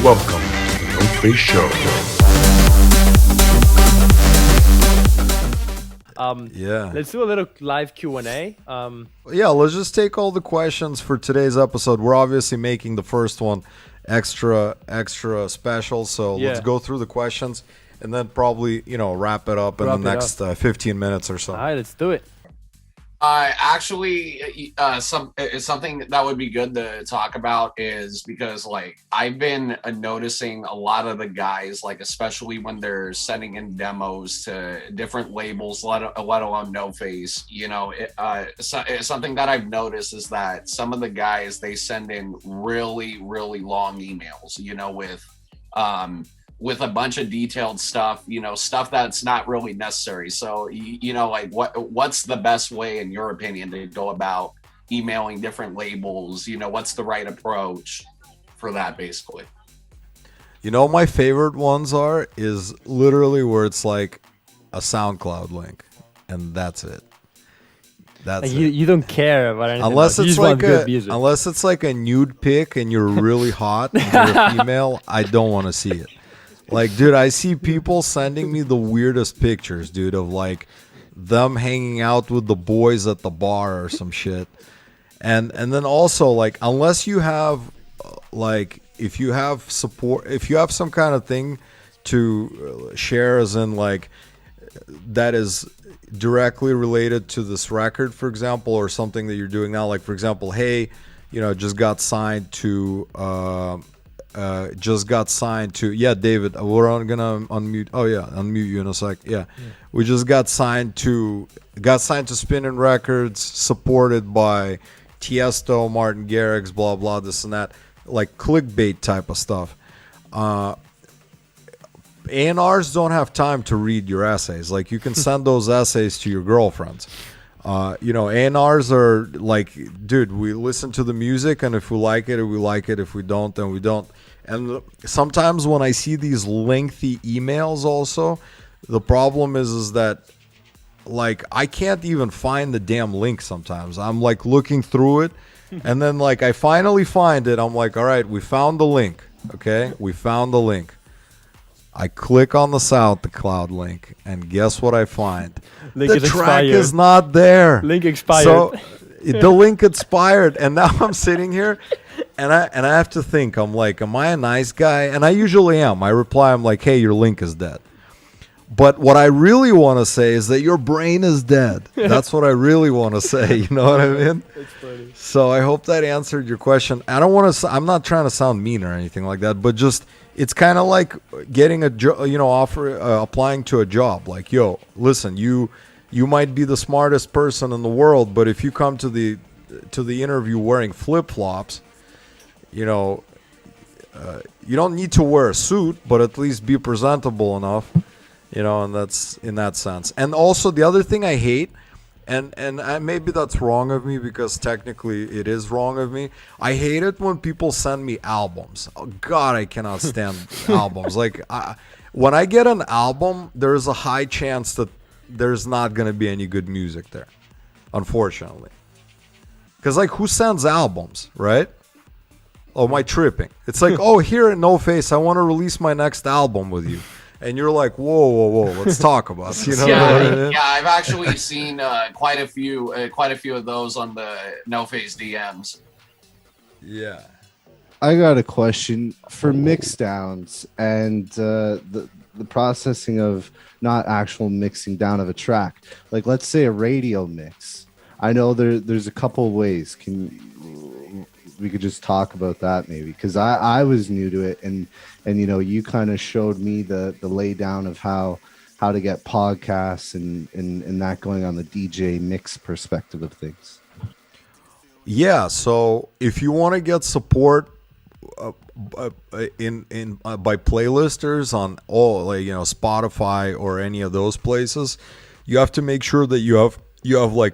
Welcome to the Noface Show. Let's do a little live Q&A. Let's just take all the questions for today's episode. We're obviously making the first one extra special, so let's go through the questions and then probably, wrap it up in the next 15 minutes or so. All right, let's do it. Something that would be good to talk about is because I've been noticing a lot of the guys, especially when they're sending in demos to different labels, let alone Noface, something that I've noticed is that some of the guys, they send in really, really long emails, with a bunch of detailed stuff, stuff that's not really necessary. So, what's the best way, in your opinion, to go about emailing different labels? What's the right approach for that, basically? My favorite ones is literally where it's like a SoundCloud link, and that's it. That's it. You don't care about anything unless else. it's like a nude pic and you're really hot and you're a female. I don't want to see it. Dude, I see people sending me the weirdest pictures, dude, of them hanging out with the boys at the bar or some shit. And then also, unless you have, if you have support, if you have some kind of thing to share, as in, that is directly related to this record, for example, or something that you're doing now, for example, hey, just got signed to... David, we're gonna unmute. Unmute you in a sec. We just got signed to Spinnin' Records, supported by Tiesto, Martin Garrix, blah blah, this and that, clickbait type of stuff. A&Rs don't have time to read your essays. You can send those essays to your girlfriends. A&Rs are dude, we listen to the music, and if we like it, we like it. If we don't, then we don't. And sometimes when I see these lengthy emails also, the problem is that I can't even find the damn link sometimes. I'm looking through it, and then I finally find it. I'm all right, we found the link. Okay, we found the link. I click on the SoundCloud link, and guess what I find? The track is not there. Link expired. So the link expired, and now I'm sitting here, and I have to think. I'm am I a nice guy? And I usually am. I reply, I'm hey, your link is dead. But what I really want to say is that your brain is dead. That's what I really want to say. You know what I mean? That's funny. So I hope that answered your question. I'm not trying to sound mean or anything like that, but just it's kind of like getting a applying to a job. Yo, listen, you might be the smartest person in the world, but if you come to the interview wearing flip-flops, you don't need to wear a suit, but at least be presentable enough. And that's in that sense. And also the other thing I hate, and maybe that's wrong of me because technically it is wrong of me. I hate it when people send me albums. Oh God, I cannot stand albums. When I get an album, there's a high chance that there's not going to be any good music there, unfortunately. Because who sends albums, right? Oh, am I tripping? It's oh, here at Noface, I want to release my next album with you. And you're whoa, let's talk about it. I've actually seen quite a few of those on the Noface DMs. Yeah. I got a question for mix downs and the processing of not actual mixing down of a track. Let's say a radio mix. I know there's a couple ways. We could just talk about that maybe, because I was new to it, and you kind of showed me the lay down of how to get podcasts and that going on the DJ mix perspective of things. Yeah, so if you want to get support by playlisters on all Spotify or any of those places, you have to make sure that you have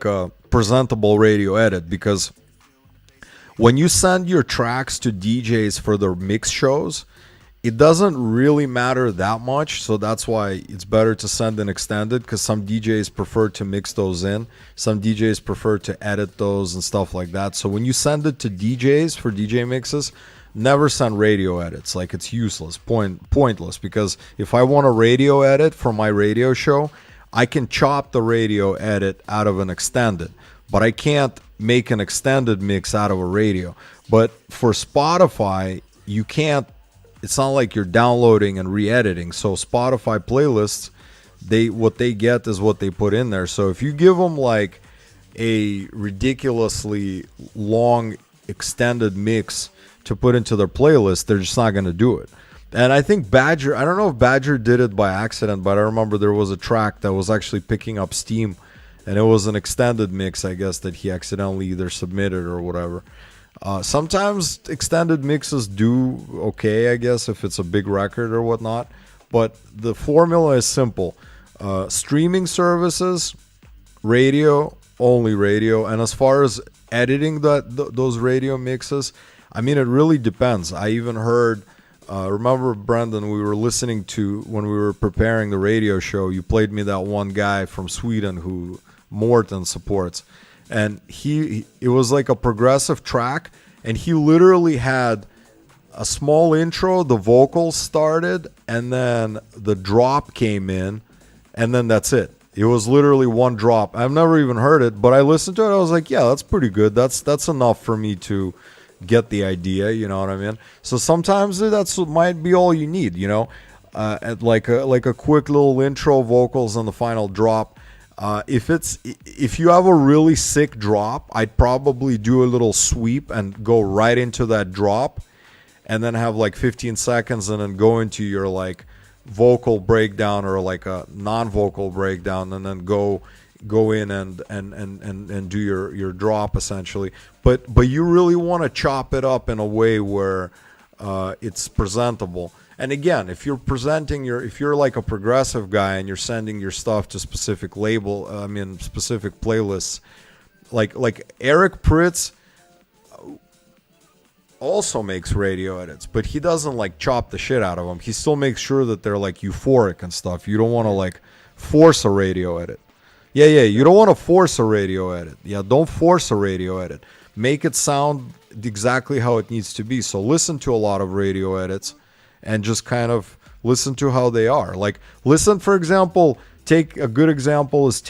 a presentable radio edit, because when you send your tracks to DJs for their mix shows, it doesn't really matter that much. So that's why it's better to send an extended, because some DJs prefer to mix those in. Some DJs prefer to edit those and stuff like that. So when you send it to DJs for DJ mixes, never send radio edits. Like, it's useless, pointless, because if I want a radio edit for my radio show, I can chop the radio edit out of an extended, but I can't make an extended mix out of a radio. But for Spotify, you can't, it's not like you're downloading and re-editing. So Spotify playlists, what they get is what they put in there. So if you give them like a ridiculously long extended mix to put into their playlist, they're just not going to do it. And I think Badger, I don't know if Badger did it by accident, but I remember there was a track that was actually picking up steam, and it was an extended mix, I guess, that he accidentally either submitted or whatever. Sometimes extended mixes do okay, I guess, if it's a big record or whatnot. But the formula is simple. Streaming services, radio, only radio. And as far as editing those radio mixes, I mean, it really depends. I even heard... remember, Brendan, we were listening to, when we were preparing the radio show, you played me that one guy from Sweden who Morten supports. And it was like a progressive track, and he literally had a small intro, the vocals started, and then the drop came in, and then that's it. It was literally one drop. I've never even heard it, but I listened to it, I was like, yeah, that's pretty good. That's enough for me to get the idea, you know what I mean? So sometimes that's what might be all you need, you know, like a quick little intro, vocals, and the final drop. If you have a really sick drop, I'd probably do a little sweep and go right into that drop, and then have like 15 seconds, and then go into your like vocal breakdown or like a non-vocal breakdown, and then go in and do your drop essentially. But you really want to chop it up in a way where it's presentable. And again, if you're like a progressive guy and you're sending your stuff to specific specific playlists, like Eric Pritz also makes radio edits, but he doesn't like chop the shit out of them. He still makes sure that they're like euphoric and stuff. You don't want to like force a radio edit. Yeah, you don't want to force a radio edit. Yeah, don't force a radio edit. Make it sound exactly how it needs to be. So listen to a lot of radio edits and just kind of listen to how they are. Like, listen, for example, take a good example is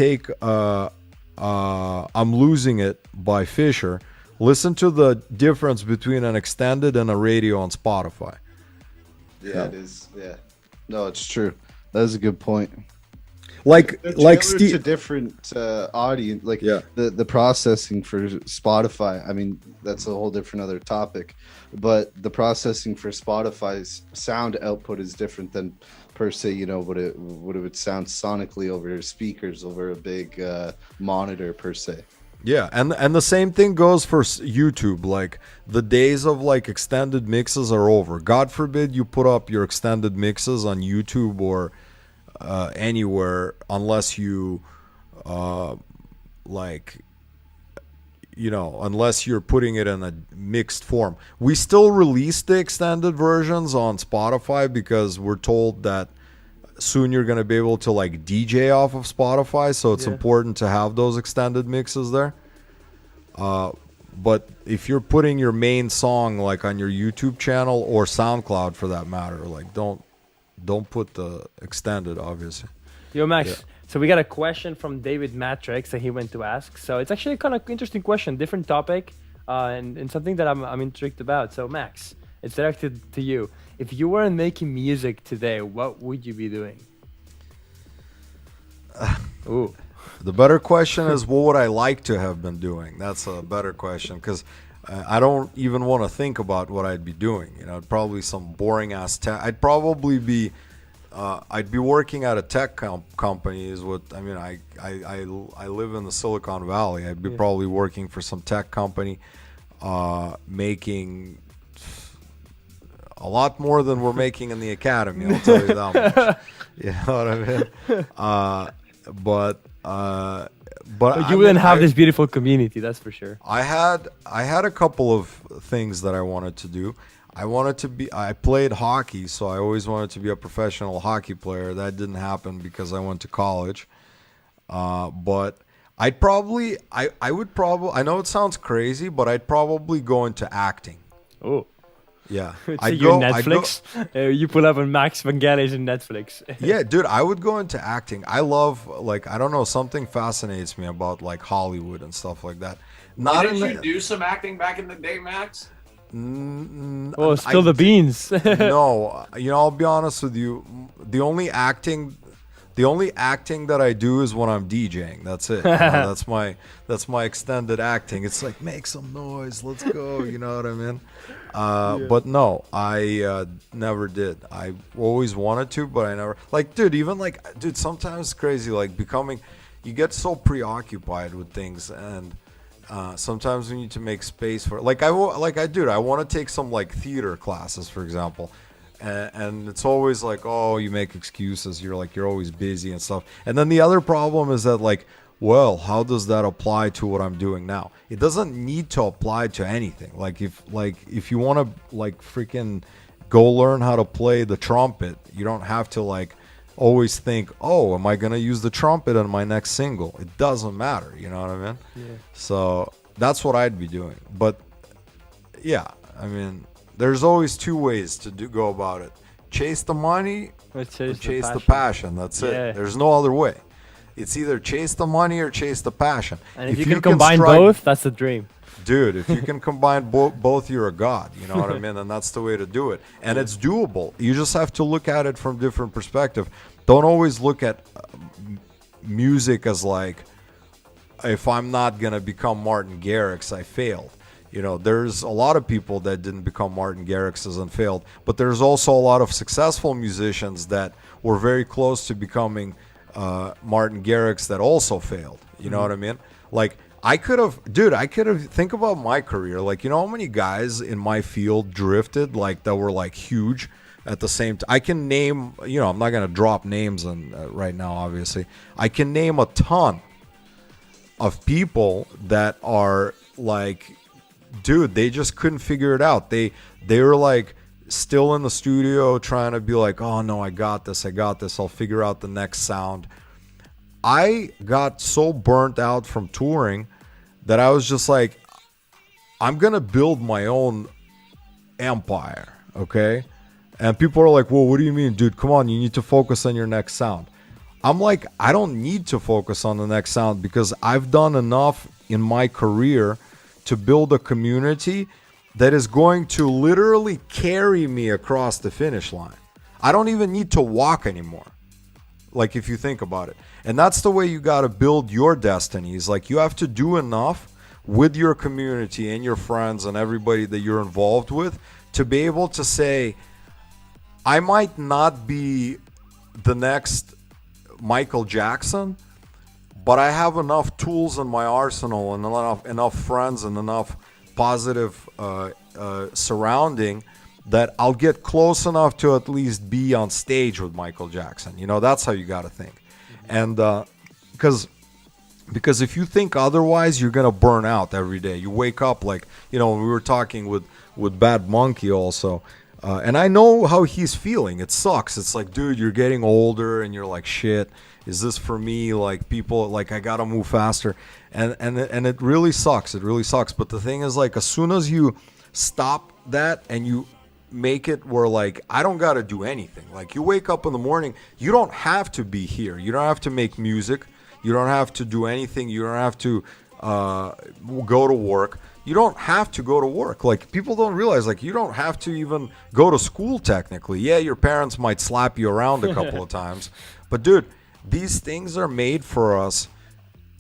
I'm Losing It by Fisher. Listen to the difference between an extended and a radio on Spotify. Yeah, it is. Yeah. No, it's true. That is a good point. Like Steve, to different audience, like the processing for Spotify. I mean, that's a whole different other topic, but the processing for Spotify's sound output is different than per se, you know, what it would sound sonically over speakers, over a big monitor per se. Yeah, and the same thing goes for YouTube. Like, the days of like extended mixes are over. God forbid you put up your extended mixes on YouTube or anywhere, unless you unless you're putting it in a mixed form. We still release the extended versions on Spotify because we're told that soon you're going to be able to like DJ off of Spotify, so it's important to have those extended mixes there. But if you're putting your main song like on your YouTube channel or SoundCloud for that matter, like don't put the extended, obviously. Yo, Max, so we got a question from David Matrix that he went to ask. So it's actually kind of interesting question, different topic, and something that I'm intrigued about. So Max, it's directed to you. If you weren't making music today, what would you be doing? Ooh. The better question is, what would I like to have been doing? That's a better question, because I don't even want to think about what I'd be doing. You know, it'd probably be some boring ass tech. I'd probably be, I'd be working at a tech company. Is what I mean. I live in the Silicon Valley. I'd be probably working for some tech company, making a lot more than we're making in the academy. I'll tell you that much. You know what I mean? But you wouldn't have this beautiful community, that's for sure. I had a couple of things that I wanted to do. I played hockey, so I always wanted to be a professional hockey player. That didn't happen because I went to college. But I know it sounds crazy, but I'd probably go into acting. Oh. Yeah. It's I'd your go- I'd go- Netflix. You pull up on Max Vangeli's in Netflix. Yeah, dude, I would go into acting. I love, like, I don't know, something fascinates me about like Hollywood and stuff like that. Not Didn't in you do some acting back in the day, Max? Oh, spill the beans. No, I'll be honest with you. The only acting that I do is when I'm DJing. That's it. That's my extended acting. It's like, make some noise, let's go. You know what I mean? But no, I never did. I always wanted to, but I never. Like, dude, sometimes it's crazy. Like you get so preoccupied with things, and sometimes we need to make space for. I want to take some like theater classes, for example. And it's always like, oh, you make excuses. You're always busy and stuff. And then the other problem is that, like, well, how does that apply to what I'm doing now? It doesn't need to apply to anything. Like if you want to like freaking go learn how to play the trumpet, you don't have to like always think, oh, am I gonna use the trumpet in my next single? It doesn't matter. You know what I mean? Yeah. So that's what I'd be doing. But yeah, I mean, there's always two ways to go about it. Chase the money or chase the passion. That's it. There's no other way. It's either chase the money or chase the passion. And if you can combine both, that's the dream. Dude, if you can combine both, you're a god. You know what I mean? And that's the way to do it. And it's doable. You just have to look at it from different perspective. Don't always look at music as like, if I'm not going to become Martin Garrix, I failed. There's a lot of people that didn't become Martin Garrixes and failed, but there's also a lot of successful musicians that were very close to becoming Martin Garrix that also failed. You know what I mean? Like, I could have, think about my career. Like, how many guys in my field drifted, like, that were, like, huge at the same time? I can name, I'm not going to drop names right now, obviously. I can name a ton of people that are, like, dude, they just couldn't figure it out. They were like still in the studio trying to be like, oh no, I got this, I'll figure out the next sound. I got so burnt out from touring that I was just like, I'm gonna build my own empire, okay? And people are like, well, what do you mean, dude? Come on, you need to focus on your next sound. I'm like, I don't need to focus on the next sound because I've done enough in my career to build a community that is going to literally carry me across the finish line. I don't even need to walk anymore. Like, if you think about it. And that's the way you got to build your destinies. Like, you have to do enough with your community and your friends and everybody that you're involved with to be able to say, I might not be the next Michael Jackson, but I have enough tools in my arsenal and enough friends and enough positive surrounding that I'll get close enough to at least be on stage with Michael Jackson. That's how you got to think. And because if you think otherwise, you're going to burn out every day. You wake up like, when we were talking with Bad Monkey also, and I know how he's feeling. It sucks. It's like, dude, you're getting older and you're like, shit. Is this for me? Like, people, like, I gotta move faster, and it really sucks. It really sucks. But the thing is, like, as soon as you stop that and you make it where, like, I don't gotta do anything. Like, you wake up in the morning, you don't have to be here. You don't have to make music. You don't have to do anything. You don't have to go to work. You don't have to go to work. Like, people don't realize, like, you don't have to even go to school technically. Yeah, your parents might slap you around a couple of times, but dude, these things are made for us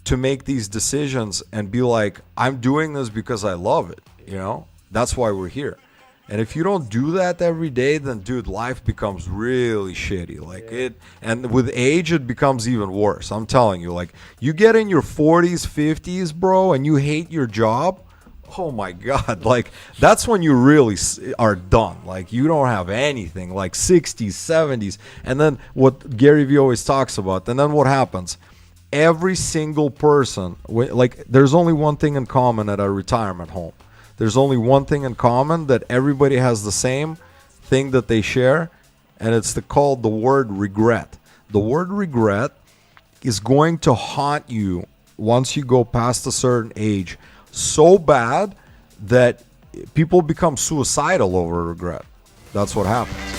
to make these decisions and be like, I'm doing this because I love it. That's why we're here. And if you don't do that every day, then, dude, life becomes really shitty. Like, and with age, it becomes even worse. I'm telling you, like, you get in your 40s, 50s, bro, and you hate your job. Oh my God, like, that's when you really are done. Like, you don't have anything. Like 60s, 70s, and then what Gary Vee always talks about, and then what happens? Every single person, like, there's only one thing in common at a retirement home. There's only one thing in common that everybody has the same thing that they share, and it's called the word regret. The word regret is going to haunt you once you go past a certain age so bad that people become suicidal over regret. That's what happens.